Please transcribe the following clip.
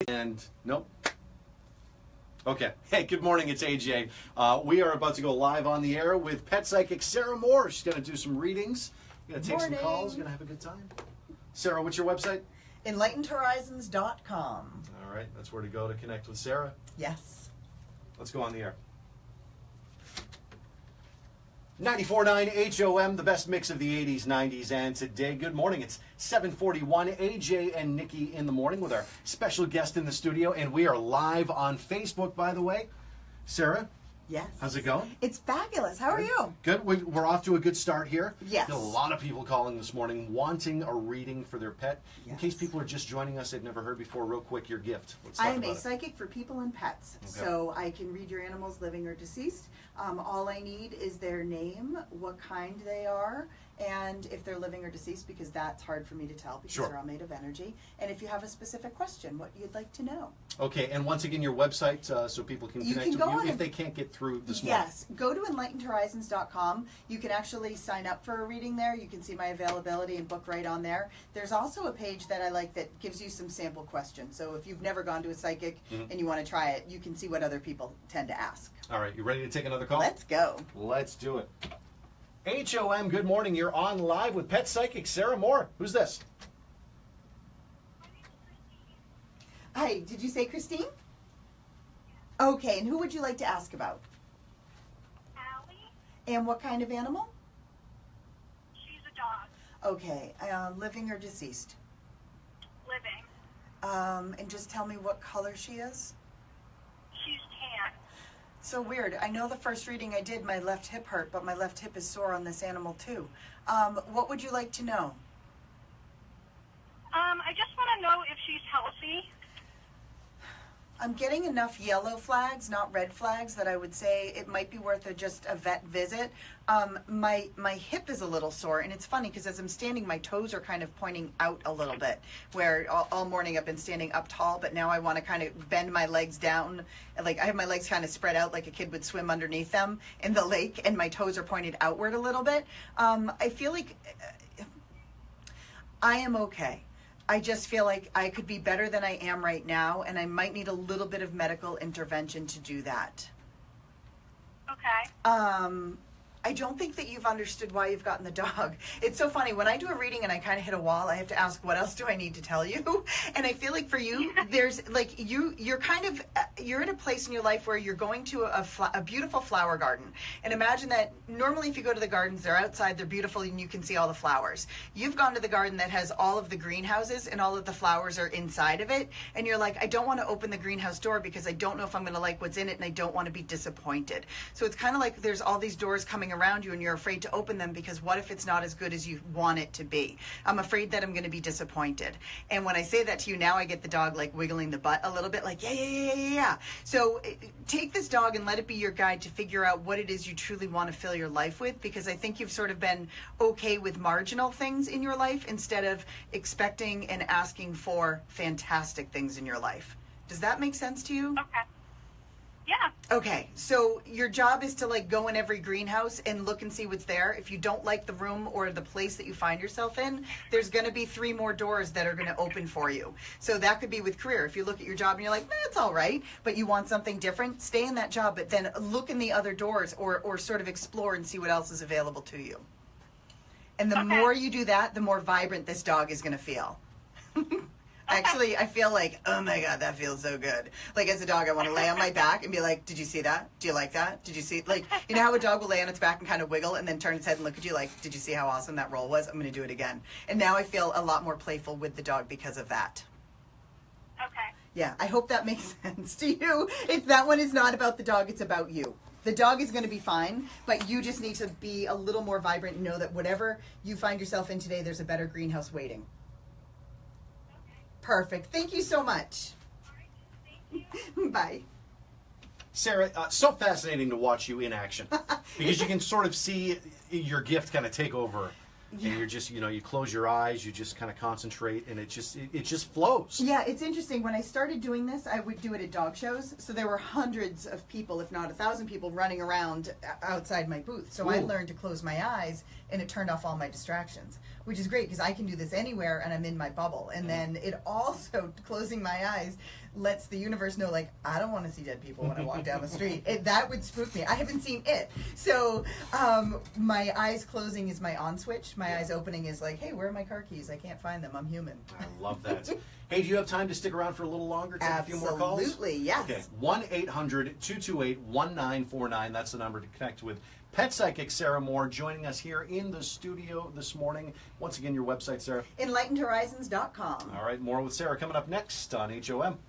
And nope. Okay. Hey, good morning. It's AJ. We are about to go live on the air with pet psychic Sara Moore. She's going to do some readings. Going to take some calls. Going to have a good time. Sara, what's your website? EnlightenedHorizons.com. All right. That's where to go to connect with Sara. Yes. Let's go on the air. 94.9 HOM, the best mix of the 80s, 90s, and today. Good morning. It's 7:41. AJ and Nikki in the morning with our special guest in the studio, and we are live on Facebook, by the way. Sara? Yes. How's it going? It's fabulous. How are you? Good. We're off to a good start here. Yes. A lot of people calling this morning wanting a reading for their pet. Yes. In case people are just joining us, they've never heard before, real quick, your gift. Let's talk I am about a it. psychic for people and pets. Okay. So I can read your animals, living or deceased. All I need is their name, what kind they are, and if they're living or deceased, because that's hard for me to tell because Sure. they're all made of energy. And if you have a specific question, what you'd like to know. Okay, and once again, your website, so people can You connect can with go you on if and- they can't get through this morning. Yes, go to EnlightenedHorizons.com. You can actually sign up for a reading there. You can see my availability and book right on there. There's also a page that I like that gives you some sample questions. So if you've never gone to a psychic and you want to try it, you can see what other people tend to ask. All right, you ready to take another call? Let's go. Let's do it. HOM, good morning. You're on live with pet psychic Sara Moore. Who's this? Hi, did you say Christine? Okay, and who would you like to ask about? Allie, And what kind of animal? she's a dog, Okay, living or deceased? living. And just tell me what color she is. She's tan. So weird. I know the first reading I did, my left hip hurt, but my left hip is sore on this animal too. What would you like to know? I just want to know if she's healthy. I'm getting enough yellow flags, not red flags, that I would say it might be worth just a vet visit. My hip is a little sore, and it's funny because as I'm standing, my toes are kind of pointing out a little bit, where all morning I've been standing up tall, but now I want to kind of bend my legs down. Like I have my legs kind of spread out like a kid would swim underneath them in the lake, and my toes are pointed outward a little bit. I feel like I am okay. I just feel like I could be better than I am right now, and I might need a little bit of medical intervention to do that. Okay. I don't think that you've understood why you've gotten the dog. It's so funny. When I do a reading and I kind of hit a wall, I have to ask, what else do I need to tell you? And I feel like for you, there's like you're kind of, you're in a place in your life where you're going to a beautiful flower garden. And imagine that normally if you go to the gardens, they're outside, they're beautiful, and you can see all the flowers. You've gone to the garden that has all of the greenhouses and all of the flowers are inside of it. And you're like, I don't want to open the greenhouse door because I don't know if I'm going to like what's in it, and I don't want to be disappointed. So it's kind of like there's all these doors coming around you and you're afraid to open them because what if it's not as good as you want it to be? I'm afraid that I'm going to be disappointed. And when I say that to you now, I get the dog like wiggling the butt a little bit like, yeah. So take this dog and let it be your guide to figure out what it is you truly want to fill your life with, because I think you've sort of been okay with marginal things in your life instead of expecting and asking for fantastic things in your life. Does that make sense to you? Okay. Yeah. Okay, so your job is to like go in every greenhouse and look and see what's there. If you don't like the room or the place that you find yourself in, there's going to be 3 more doors that are going to open for you. So that could be with career. If you look at your job and you're like, it's all right, but you want something different, stay in that job, but then look in the other doors or sort of explore and see what else is available to you. And the more you do that, the more vibrant this dog is going to feel. Actually, I feel like, oh my God, that feels so good. Like as a dog, I want to lay on my back and be like, did you see that? Do you like that? Did you see, like, you know how a dog will lay on its back and kind of wiggle and then turn its head and look at you like, did you see how awesome that roll was? I'm going to do it again. And now I feel a lot more playful with the dog because of that. Okay. Yeah, I hope that makes sense to you. If that one is not about the dog, it's about you. The dog is going to be fine, but you just need to be a little more vibrant and know that whatever you find yourself in today, there's a better greenhouse waiting. Perfect. Thank you so much. Bye. Sara, so fascinating to watch you in action because you can sort of see your gift kind of take over. Yeah. And you're just, you close your eyes, you just kind of concentrate, and it just flows. Yeah, it's interesting. When I started doing this, I would do it at dog shows. So there were hundreds of people, if not 1,000 people, running around outside my booth. So I learned to close my eyes, and it turned off all my distractions, which is great because I can do this anywhere, and I'm in my bubble. And then it also, closing my eyes, lets the universe know, like, I don't want to see dead people when I walk down the street. That would spook me. I haven't seen it. So my eyes closing is my on switch. My eyes opening is like, hey, where are my car keys? I can't find them. I'm human. I love that. Hey, do you have time to stick around for a little longer? Take a few more calls? Absolutely, yes. Okay, 1-800-228-1949. That's the number to connect with Pet Psychic Sara Moore, joining us here in the studio this morning. Once again, your website, Sara? EnlightenedHorizons.com. All right, more with Sara coming up next on HOM.